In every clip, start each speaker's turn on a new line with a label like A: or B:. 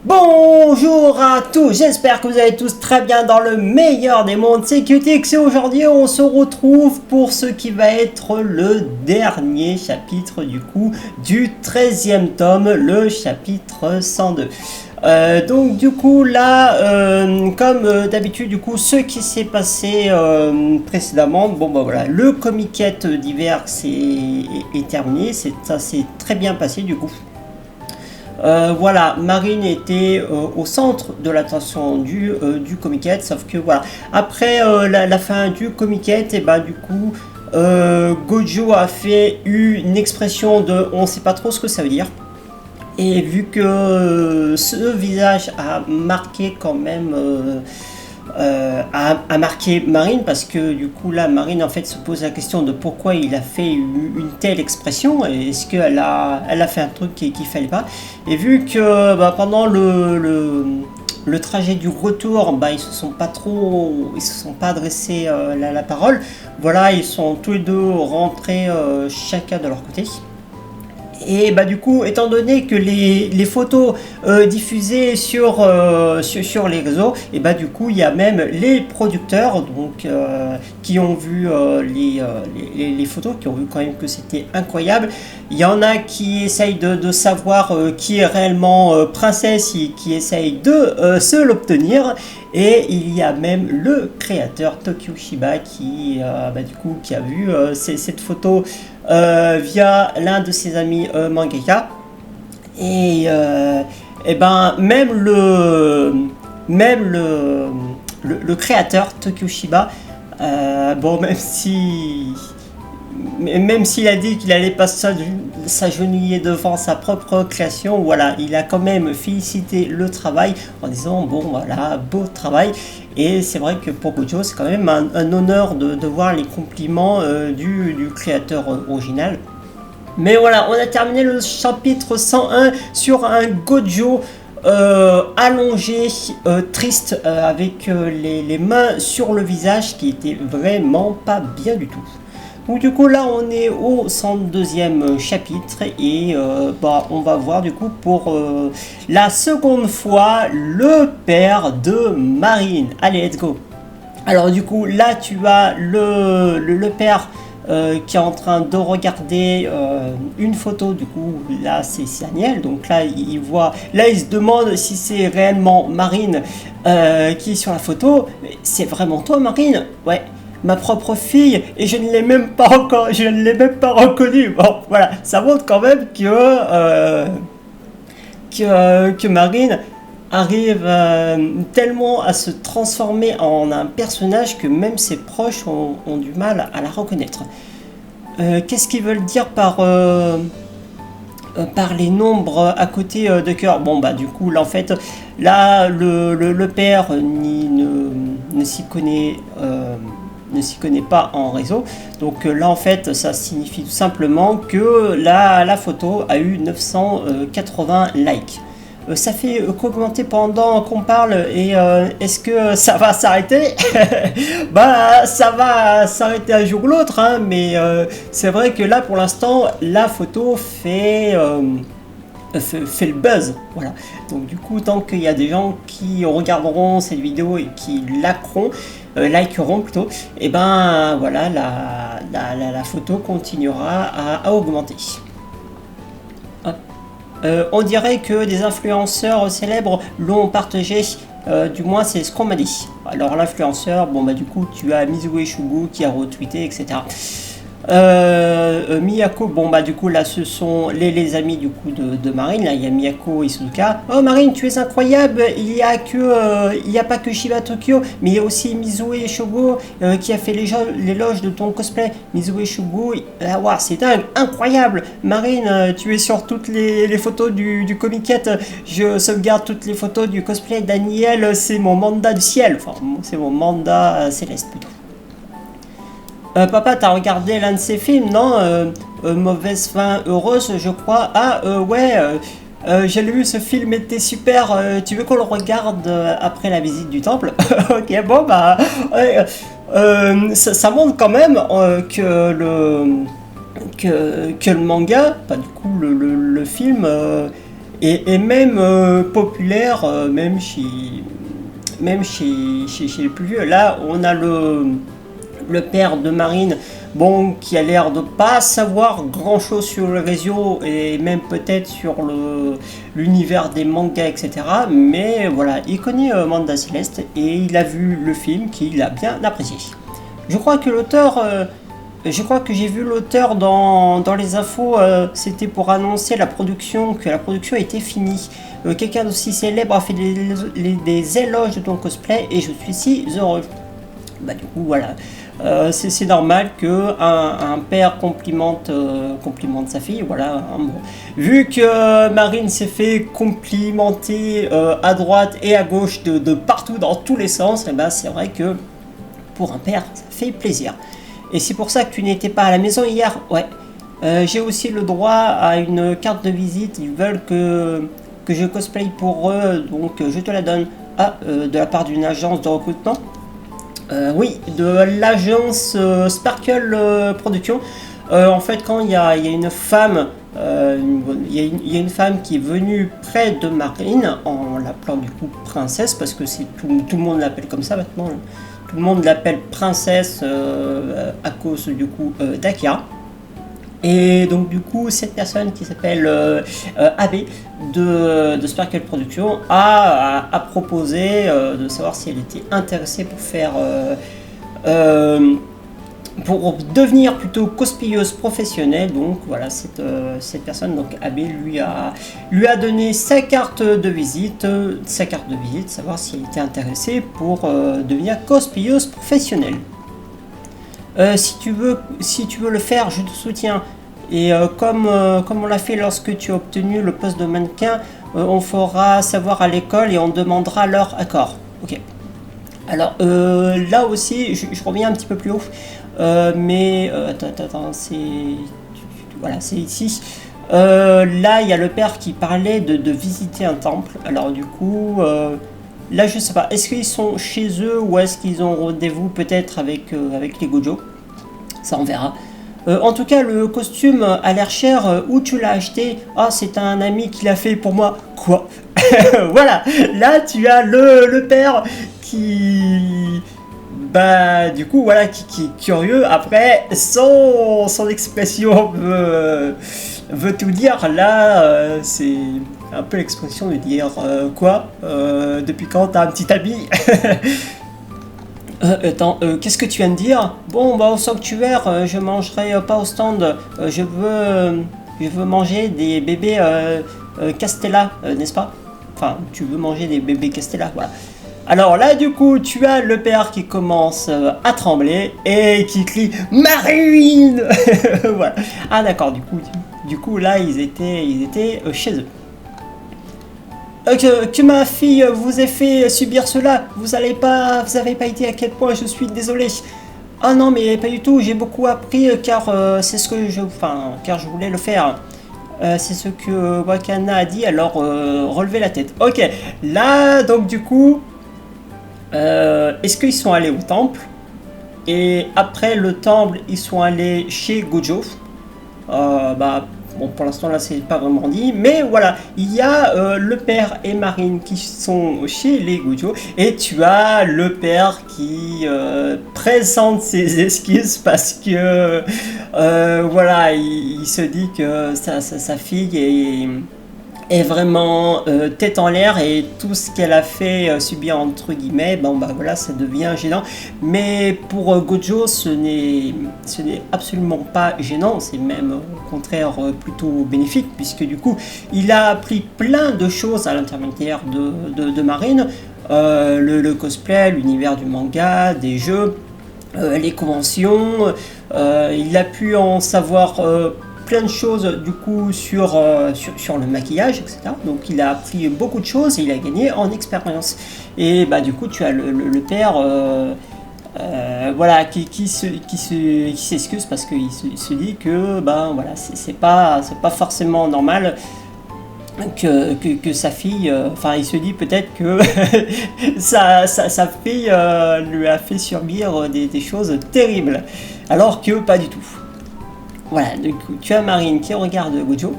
A: Bonjour à tous, j'espère que vous allez tous très bien dans le meilleur des mondes, c'est QTX et aujourd'hui on se retrouve pour ce qui va être le dernier chapitre du 13e tome, le chapitre 102. Donc du coup là, comme d'habitude ce qui s'est passé précédemment, bon bah voilà, le comiquette d'hiver est terminé, ça s'est très bien passé du coup. Voilà, Marine était au centre de l'attention du comiquette, sauf que voilà, après la fin du comiquette, et bah du coup, Gojo a fait une expression de on sait pas trop ce que ça veut dire. Et vu que ce visage a marqué quand même a marqué Marine, parce que du coup là Marine en fait se pose la question de pourquoi il a fait une telle expression, est-ce qu'elle a fait un truc qu'il fallait pas, et vu que pendant le trajet du retour, ils se sont pas adressés la parole, voilà, ils sont tous les deux rentrés chacun de leur côté. Et du coup, étant donné que les photos diffusées sur les réseaux, et du coup, il y a même les producteurs qui ont vu les photos, qui ont vu quand même que c'était incroyable. Il y en a qui essayent de savoir qui est réellement princesse et qui essayent de se l'obtenir. Et il y a même le créateur Tokyo Shiba qui a vu cette photo via l'un de ses amis mangaka, et même le créateur Tokyo Shiba, même s'il a dit qu'il allait pas s'agenouiller devant sa propre création, voilà, il a quand même félicité le travail en disant bon voilà, beau travail. Et c'est vrai que pour Gojo, c'est quand même un honneur de voir les compliments du créateur original. Mais voilà, on a terminé le chapitre 101 sur un Gojo allongé, triste, avec les mains sur le visage, qui était vraiment pas bien du tout. Donc du coup là on est au 102e chapitre, et on va voir du coup pour la seconde fois le père de Marine. Allez, let's go. Alors du coup là tu as le père qui est en train de regarder une photo. Du coup là c'est Daniel, donc là il se demande si c'est réellement Marine qui est sur la photo. C'est vraiment toi, Marine? Ouais, ma propre fille, et je ne l'ai même pas reconnue. Bon, voilà, ça montre quand même que Marine arrive tellement à se transformer en un personnage que même ses proches ont du mal à la reconnaître. Qu'est-ce qu'ils veulent dire par les nombres à côté de cœur? Bon du coup là en fait là le père ne s'y connaît pas en réseau, donc là en fait ça signifie tout simplement que la photo a eu 980 likes. Ça fait qu'augmenter pendant qu'on parle, et est-ce que ça va s'arrêter? Ça va s'arrêter un jour ou l'autre, hein, mais c'est vrai que là pour l'instant la photo fait le buzz, voilà. Donc du coup, tant qu'il y a des gens qui regarderont cette vidéo et qui likeront plutôt, et voilà, la photo continuera à augmenter. On dirait que des influenceurs célèbres l'ont partagé, du moins c'est ce qu'on m'a dit. Alors l'influenceur, du coup tu as Mizue Shugu qui a retweeté, etc. Miyako, du coup là ce sont les amis du coup de Marine. Là il y a Miyako et Suzuka. Oh Marine, tu es incroyable, il y a pas que Shiba Tokyo, mais il y a aussi Mizue Shogo qui a fait l'éloge de ton cosplay. Mizue Shogo, wow, c'est dingue, incroyable. Marine, tu es sur toutes les photos du comiquette. Je sauvegarde toutes les photos du cosplay. Daniel, c'est mon mandat du ciel, enfin c'est mon mandat céleste plutôt. Papa, t'as regardé l'un de ces films, non? Mauvaise fin heureuse, je crois. Ah, ouais, j'ai vu, ce film était super. Tu veux qu'on le regarde après la visite du temple? Ok, bon, ouais, ça montre quand même que le manga, du coup, le film et même populaire, même chez les plus vieux. Là, on a le père de Marine, bon, qui a l'air de pas savoir grand chose sur le réseau et même peut-être sur l'univers des mangas, etc. Mais voilà, il connaît Manda Céleste et il a vu le film qu'il a bien apprécié. Je crois que je crois que j'ai vu l'auteur dans les infos, c'était pour annoncer que la production était finie. Quelqu'un d'aussi célèbre a fait des éloges de ton cosplay et je suis si heureux. Bah du coup voilà, c'est normal que un père complimente sa fille, voilà. Hein, bon. Vu que Marine s'est fait complimenter à droite et à gauche de partout dans tous les sens, et ben c'est vrai que pour un père ça fait plaisir. Et c'est pour ça que tu n'étais pas à la maison hier, ouais. J'ai aussi le droit à une carte de visite, ils veulent que je cosplay pour eux, donc je te la donne. Ah, de la part d'une agence de recrutement. Oui, de l'agence Sparkle Production. En fait, quand il y a une femme, il y a une femme qui est venue près de Marine en l'appelant du coup princesse, parce que tout le monde l'appelle comme ça maintenant. Tout le monde l'appelle princesse à cause du coup d'Akira. Et donc du coup, cette personne qui s'appelle AB de Sparkle Production a proposé de savoir si elle était intéressée pour faire pour devenir plutôt cosplayeuse professionnelle. Donc voilà, cette personne, donc AB, lui a donné sa carte de visite, savoir si elle était intéressée pour devenir cosplayeuse professionnelle. Si tu veux le faire, je te soutiens. Et comme on l'a fait lorsque tu as obtenu le poste de mannequin, on fera savoir à l'école et on demandera leur accord. Ok. Alors là aussi, je reviens un petit peu plus haut. Mais attends, voilà, c'est ici. Là, il y a le père qui parlait de visiter un temple. Alors du coup, là, je sais pas. Est-ce qu'ils sont chez eux ou est-ce qu'ils ont rendez-vous peut-être avec les Gojo? Ça, on verra. En tout cas, le costume a l'air cher. Où tu l'as acheté? Ah, c'est un ami qui l'a fait pour moi. Quoi? Voilà. Là, tu as le père qui... Bah, du coup, voilà, qui est curieux. Après, son expression veut tout dire. Là, c'est un peu l'expression de dire quoi? Depuis quand t'as un petit ami? Attends, qu'est-ce que tu viens de dire? Bon, bah, au sanctuaire, je mangerai pas au stand. Je veux manger des bébés Castella, n'est-ce pas? Enfin, tu veux manger des bébés Castella, voilà. Alors là, du coup, tu as le père qui commence à trembler et qui crie Marine. Voilà. Ah d'accord, du coup là, ils étaient chez eux. Que ma fille vous ait fait subir cela, vous avez pas été à quel point je suis désolé. Ah non, mais pas du tout, j'ai beaucoup appris car c'est ce que car je voulais le faire. C'est ce que Wakana a dit, alors relevez la tête. Ok, là, donc du coup, est-ce qu'ils sont allés au temple? Et après le temple, ils sont allés chez Gojo. Bah, bon, pour l'instant, là, c'est pas vraiment dit. Mais voilà, il y a le père et Marine qui sont chez les Gojo. Et tu as le père qui présente ses excuses parce que, voilà, il se dit que sa fille est vraiment tête en l'air et tout ce qu'elle a fait subir entre guillemets, bon bah voilà, ça devient gênant. Mais pour Gojo, ce n'est absolument pas gênant, c'est même au contraire plutôt bénéfique, puisque du coup il a appris plein de choses à l'intermédiaire de Marine, le cosplay, l'univers du manga, des jeux, les conventions, il a pu en savoir plein de choses du coup sur le maquillage, etc. Donc il a appris beaucoup de choses et il a gagné en expérience. Et bah du coup tu as le père voilà, qui s'excuse parce qu'il se dit que ben voilà, c'est pas forcément normal que sa fille, enfin il se dit peut-être que sa fille lui a fait subir des choses terribles, alors que pas du tout. Voilà, du coup, tu as Marine qui regarde Gojo.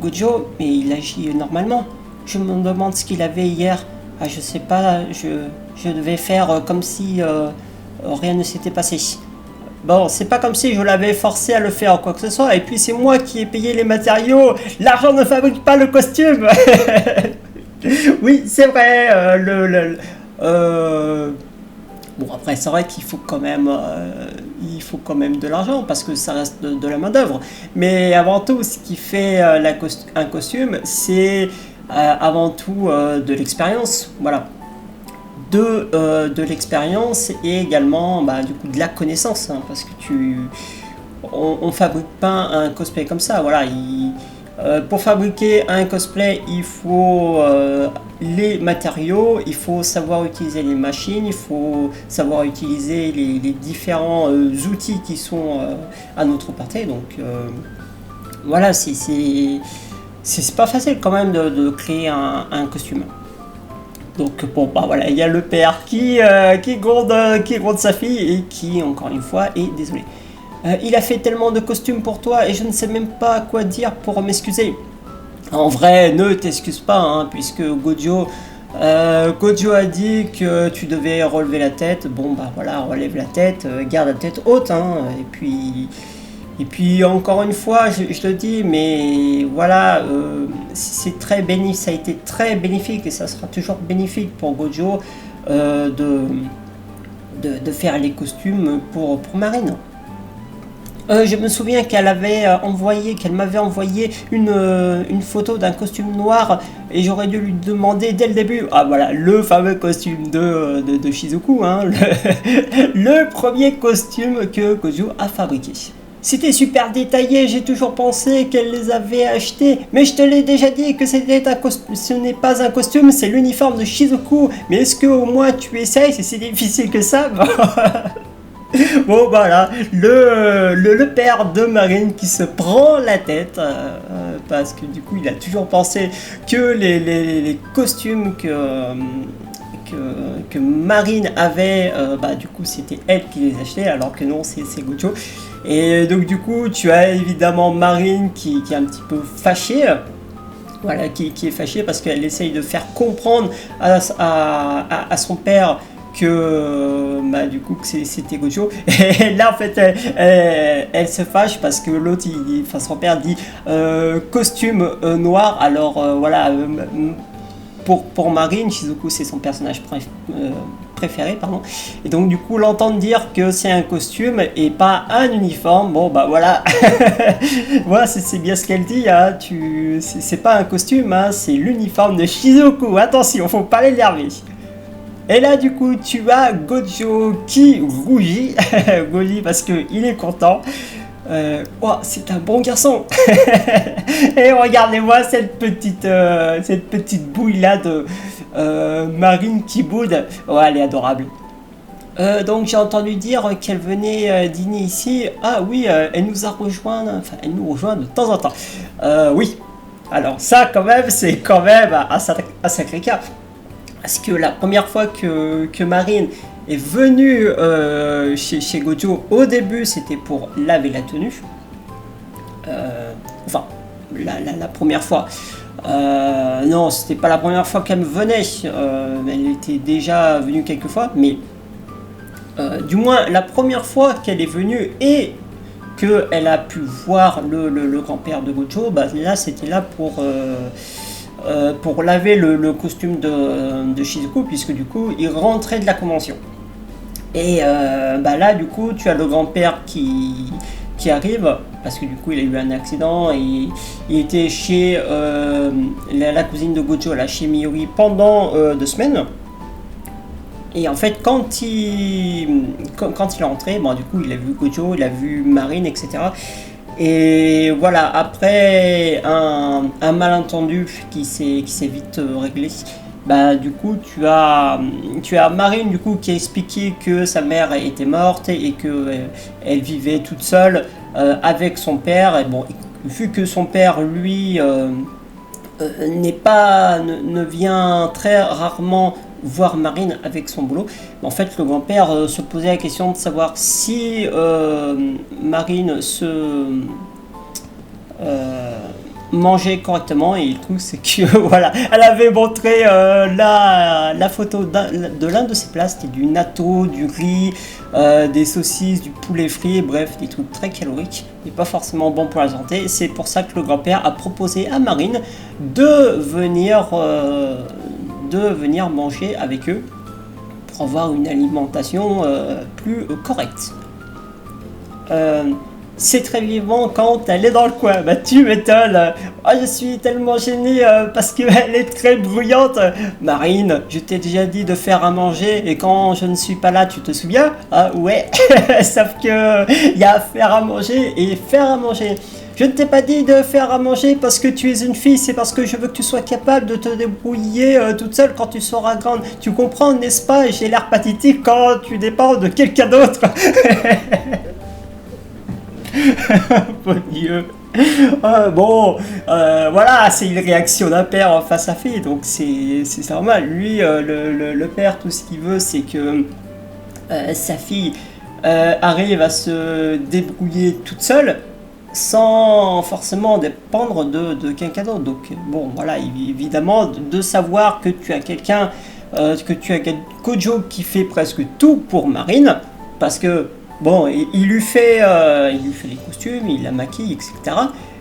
A: Gojo, mais il agit normalement. Je me demande ce qu'il avait hier. Ah, je sais pas, je devais faire comme si rien ne s'était passé. Bon, c'est pas comme si je l'avais forcé à le faire ou quoi que ce soit, et puis c'est moi qui ai payé les matériaux. L'argent ne fabrique pas le costume. Oui, c'est vrai. Bon, après, c'est vrai qu'il faut quand même de l'argent parce que ça reste de la main-d'œuvre. Mais avant tout, ce qui fait un costume, c'est avant tout de l'expérience. Voilà. De l'expérience et également bah, du coup de la connaissance. Hein, parce que on fabrique pas un cosplay comme ça. Voilà. Pour fabriquer un cosplay, il faut les matériaux, il faut savoir utiliser les machines, il faut savoir utiliser les différents outils qui sont à notre portée. Donc voilà, c'est pas facile quand même de créer un costume. Donc bon bah voilà, il y a le père qui gronde sa fille et qui encore une fois est désolé. Il a fait tellement de costumes pour toi et je ne sais même pas quoi dire pour m'excuser. En vrai, ne t'excuse pas, hein, puisque Gojo a dit que tu devais relever la tête. Bon bah voilà, relève la tête, garde la tête haute, hein, et puis encore une fois, je te dis, mais voilà, c'est très bénéfique, ça a été très bénéfique et ça sera toujours bénéfique pour Gojo de faire les costumes pour Marine. Je me souviens qu'elle m'avait envoyé une photo d'un costume noir et j'aurais dû lui demander dès le début. Ah voilà, le fameux costume de Shizuku, hein, le premier costume que Gojo a fabriqué. C'était super détaillé, j'ai toujours pensé qu'elle les avait achetés, mais je te l'ai déjà dit que ce n'est pas un costume, c'est l'uniforme de Shizuku. Mais est-ce que au moins tu essayes, si c'est difficile que ça? Bon voilà, le père de Marine qui se prend la tête parce que du coup il a toujours pensé que les costumes que Marine avait, bah du coup c'était elle qui les achetait alors que non c'est Gojo. Et donc du coup tu as évidemment Marine qui est un petit peu fâchée. Voilà, qui est fâchée parce qu'elle essaye de faire comprendre à son père que bah, du coup c'était Gojo. Et là en fait elle se fâche parce que l'autre, enfin son père dit costume noir. Alors voilà, pour Marine, Shizuku c'est son personnage préféré, pardon. Et donc du coup l'entendre dire que c'est un costume et pas un uniforme, bon bah voilà. Voilà, c'est bien ce qu'elle dit, hein. C'est pas un costume, hein, c'est l'uniforme de Shizuku, attention, faut pas l'énerver. Et là du coup tu as Gojo qui rougit, Goji parce qu'il est content. Oh, c'est un bon garçon. Et regardez-moi cette petite bouille là de Marine qui boude. Oh, elle est adorable. Donc j'ai entendu dire qu'elle venait dîner ici. Ah oui, elle nous a rejoint, enfin elle nous rejoint de temps en temps. Oui. Alors ça quand même, c'est quand même un sacré cas. Parce que la première fois que Marine est venue chez Gojo, au début c'était pour laver la tenue. Enfin, la première fois. Non, c'était pas la première fois qu'elle venait. Elle était déjà venue quelques fois, mais du moins la première fois qu'elle est venue et qu'elle a pu voir le grand-père de Gojo, bah, là c'était là pour laver le costume de Shizuku, puisque du coup il rentrait de la convention. Et bah là du coup tu as le grand-père qui arrive, parce que du coup il a eu un accident et il était chez la cousine de Gojo, là, chez Miyori, pendant 2 semaines. Et en fait quand il est rentré, bon, du coup il a vu Gojo, il a vu Marine, etc. Et voilà, après un malentendu qui s'est vite réglé, bah du coup tu as Marine du coup qui a expliqué que sa mère était morte et que elle vivait toute seule avec son père. Et bon, vu que son père lui ne vient très rarement voir Marine avec son boulot, en fait le grand-père se posait la question de savoir si Marine manger correctement. Et le truc c'est que voilà, elle avait montré la photo de l'un de ses plats, c'était du natto, du riz, des saucisses, du poulet frit, bref des trucs très caloriques et pas forcément bon pour la santé. C'est pour ça que le grand-père a proposé à Marine de venir manger avec eux pour avoir une alimentation plus correcte. C'est très vivant quand elle est dans le coin. Bah tu m'étonnes. Oh, je suis tellement gêné parce qu'elle est très bruyante. Marine, je t'ai déjà dit de faire à manger et quand je ne suis pas là, tu te souviens? Ah ouais. Sauf que il y a faire à manger et faire à manger. Je ne t'ai pas dit de faire à manger parce que tu es une fille, c'est parce que je veux que tu sois capable de te débrouiller toute seule quand tu seras grande. Tu comprends, n'est-ce pas? J'ai l'air pathétique quand tu dépends de quelqu'un d'autre. Bon Dieu. Voilà, c'est une réaction d'un père face à fille, donc c'est normal. Lui, le père, tout ce qu'il veut, c'est que sa fille arrive à se débrouiller toute seule, sans forcément dépendre de quelqu'un d'autre. Donc, bon, voilà, évidemment, de savoir que tu as quelqu'un, que tu as Gojo qui fait presque tout pour Marine, parce que bon, il lui fait les costumes, il la maquille, etc.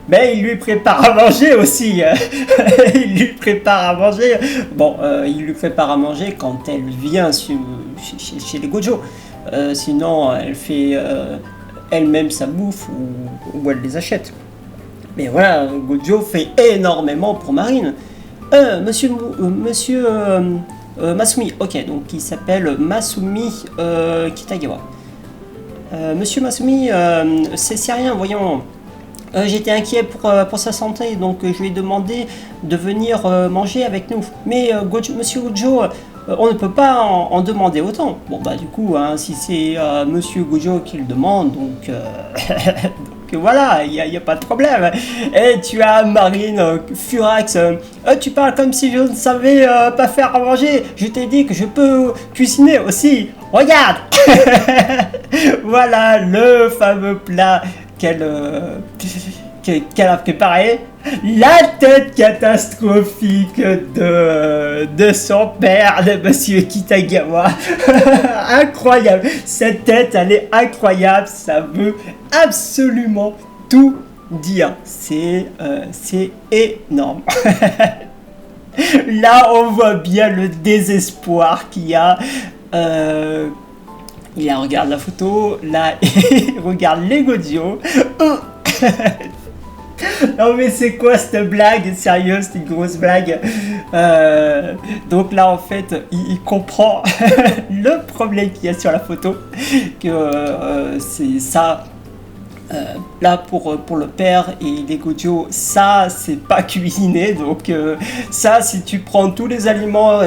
A: Mais il lui prépare à manger aussi. Il lui prépare à manger. Bon, il lui prépare à manger quand elle vient chez les Gojo. Sinon, elle fait elle-même sa bouffe ou elle les achète. Mais voilà, Gojo fait énormément pour Marine. Monsieur Masumi, ok, donc il s'appelle Masumi Kitagawa. Monsieur Masumi, c'est rien, voyons. J'étais inquiet pour sa santé, donc je lui ai demandé de venir manger avec nous. Mais Monsieur Gojo, on ne peut pas en demander autant. Bon bah du coup, hein, si c'est Monsieur Gojo qui le demande, donc, donc voilà, il n'y a pas de problème. Et tu as Marine Furax, tu parles comme si je ne savais pas faire à manger. Je t'ai dit que je peux cuisiner aussi. Regarde. Voilà le fameux plat qu'elle a préparé. La tête catastrophique de son père, de Monsieur Kitagawa. Incroyable. Cette tête, elle est incroyable. Ça veut absolument tout dire. C'est énorme. Là, on voit bien le désespoir qu'il y a. Il regarde la photo, là il regarde les Gojo. Oh. Non mais c'est quoi cette blague? Sérieux, c'est une grosse blague. Donc là en fait, il comprend le problème qu'il y a sur la photo. Que c'est ça. Là pour le père et les Gojo, ça c'est pas cuisiné, donc ça si tu prends tous les aliments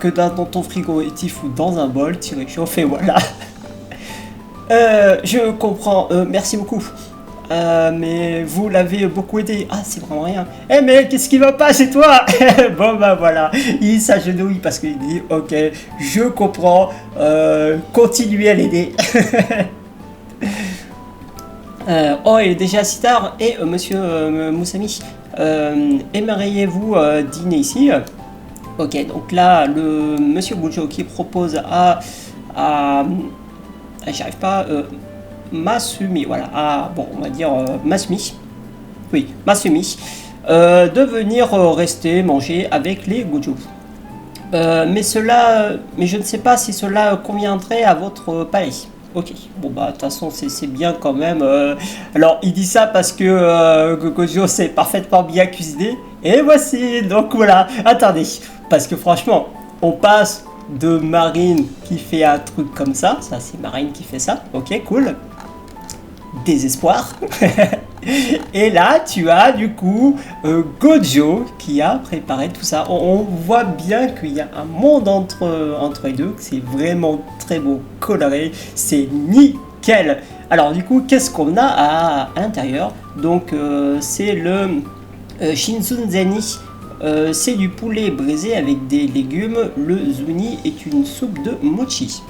A: que dans ton frigo et tu fous dans un bol, tu réchauffes et voilà. Je comprends, merci beaucoup. Mais vous l'avez beaucoup aidé. Ah, c'est vraiment rien. Eh mais qu'est-ce qui va pas chez toi? Bon bah voilà, il s'agenouille parce qu'il dit ok, je comprends, continuez à l'aider. Oh, il est déjà si tard. Et monsieur Musami, aimeriez-vous dîner ici? Ok, donc là, le monsieur Gojo qui propose j'arrive pas, Masumi, voilà, bon, on va dire Masumi, oui, Masumi, de venir rester manger avec les Gojo. Mais je ne sais pas si cela conviendrait à votre palais. Ok, bon bah de toute façon c'est bien quand même. Alors il dit ça parce que Gojo sait parfaitement bien cuisiner. Et voici, donc voilà, attendez, parce que franchement, on passe de Marine qui fait un truc comme ça c'est Marine qui fait ça, ok cool. Désespoir. Et là tu as du coup Gojo qui a préparé tout ça. On voit bien qu'il y a un monde entre les deux, que c'est vraiment très beau, coloré, c'est nickel. Alors du coup qu'est-ce qu'on a à l'intérieur? Donc c'est le Shinzunzeni. C'est du poulet braisé avec des légumes. Le zuni est une soupe de mochi.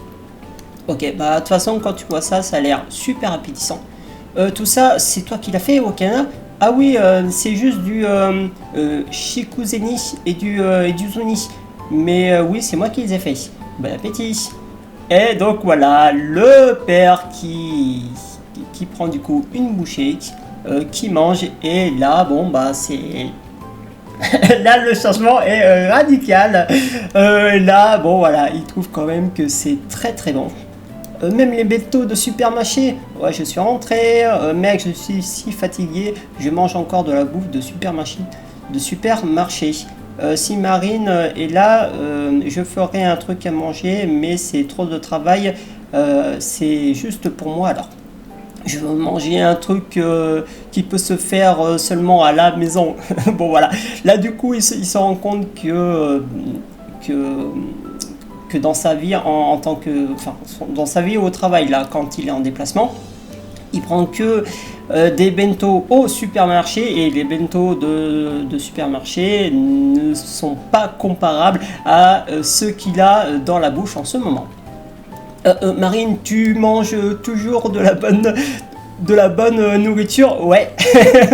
A: Ok, bah de toute façon quand tu vois ça, ça a l'air super appétissant. Tout ça, c'est toi qui l'as fait, Wakana? Ah oui, c'est juste du Shikuzeni et du Zuni. Mais oui, c'est moi qui les ai fait. Bon appétit. Et donc voilà, le père qui prend du coup une bouchée, qui mange. Et là, bon bah c'est... Là, le changement est radical. Là, bon voilà, il trouve quand même que c'est très très bon. Même les bétos de supermarché, ouais, je suis rentré, mec, je suis si fatigué, je mange encore de la bouffe de supermarché. Si Marine est là, je ferai un truc à manger, mais c'est trop de travail, c'est juste pour moi alors. Je veux manger un truc qui peut se faire seulement à la maison. Bon voilà, là du coup il se rend compte que que dans sa vie en tant que, enfin, dans sa vie au travail là, quand il est en déplacement, il prend que des bento au supermarché et les bento de supermarché ne sont pas comparables à ceux qu'il a dans la bouche en ce moment. Marine, tu manges toujours de la bonne nourriture? Ouais.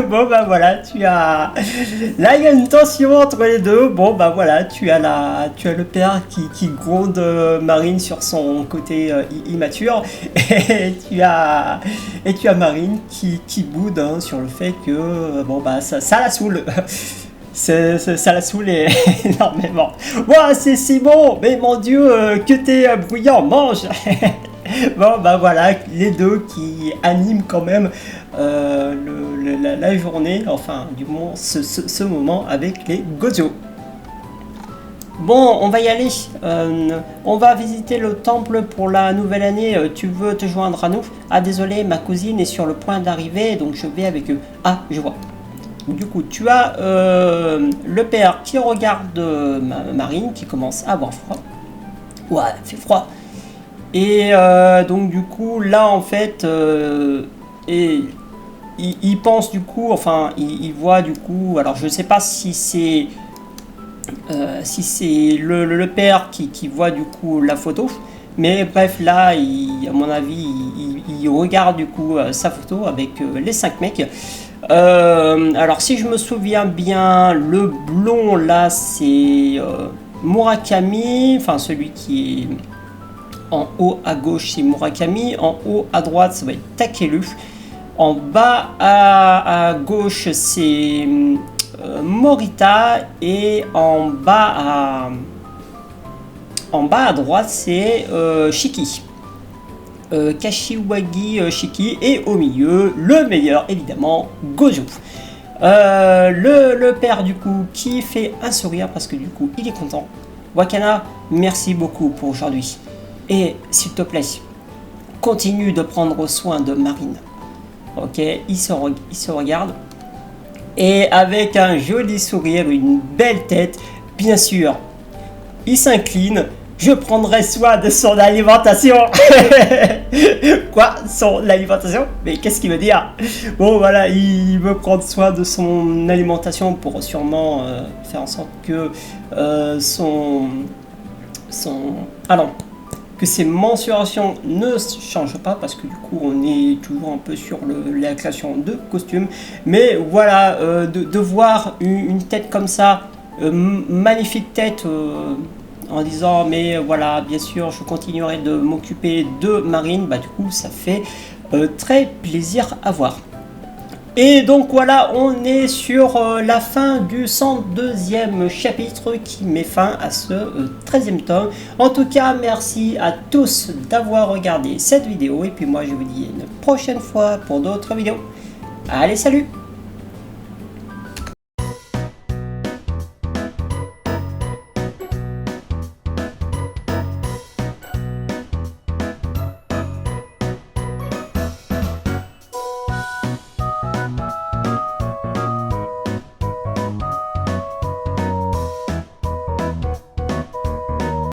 A: Bon bah voilà, tu as... Là il y a une tension entre les deux. Bon bah voilà, tu as le père qui gronde Marine sur son côté immature. Et tu as Marine qui boude hein, sur le fait que bon bah ça la saoule. Ça la saoule énormément. Ouah, c'est si bon, mais mon dieu, que t'es bruyant, mange. Bon, bah voilà, les deux qui animent quand même la journée, enfin, du moins ce moment avec les Gojo. Bon, on va y aller. On va visiter le temple pour la nouvelle année. Tu veux te joindre à nous? Ah, désolé, ma cousine est sur le point d'arriver, donc je vais avec eux. Ah, je vois. Du coup, tu as le père qui regarde Marine, qui commence à avoir froid. Ouais, il fait froid. Et donc du coup, là en fait, il pense du coup, enfin, il voit du coup, alors je sais pas si c'est le père qui voit du coup la photo, mais bref, là, à mon avis, il regarde du coup sa photo avec les 5 mecs. Alors si je me souviens bien, le blond là c'est Murakami, enfin celui qui est en haut à gauche c'est Murakami, en haut à droite ça va être Takeru, en bas à gauche c'est Morita et en bas à droite c'est Shiki. Kashiwagi Shiki et au milieu le meilleur évidemment Gojo. Le père du coup qui fait un sourire parce que du coup il est content. Wakana, merci beaucoup pour aujourd'hui et s'il te plaît continue de prendre soin de Marine. Ok, il se regarde et avec un joli sourire, une belle tête, bien sûr il s'incline. Je prendrai soin de son alimentation. Quoi? Son alimentation? Mais qu'est-ce qu'il veut dire? Bon voilà, il veut prendre soin de son alimentation pour sûrement faire en sorte que ah non, que ses mensurations ne changent pas parce que du coup on est toujours un peu sur la création de costumes. Mais voilà, de voir une tête comme ça, magnifique tête. En disant mais voilà bien sûr je continuerai de m'occuper de Marine, bah du coup ça fait très plaisir à voir. Et donc voilà, on est sur la fin du 102e chapitre qui met fin à ce 13e tome. En tout cas merci à tous d'avoir regardé cette vidéo et puis moi je vous dis une prochaine fois pour d'autres vidéos. Allez, salut!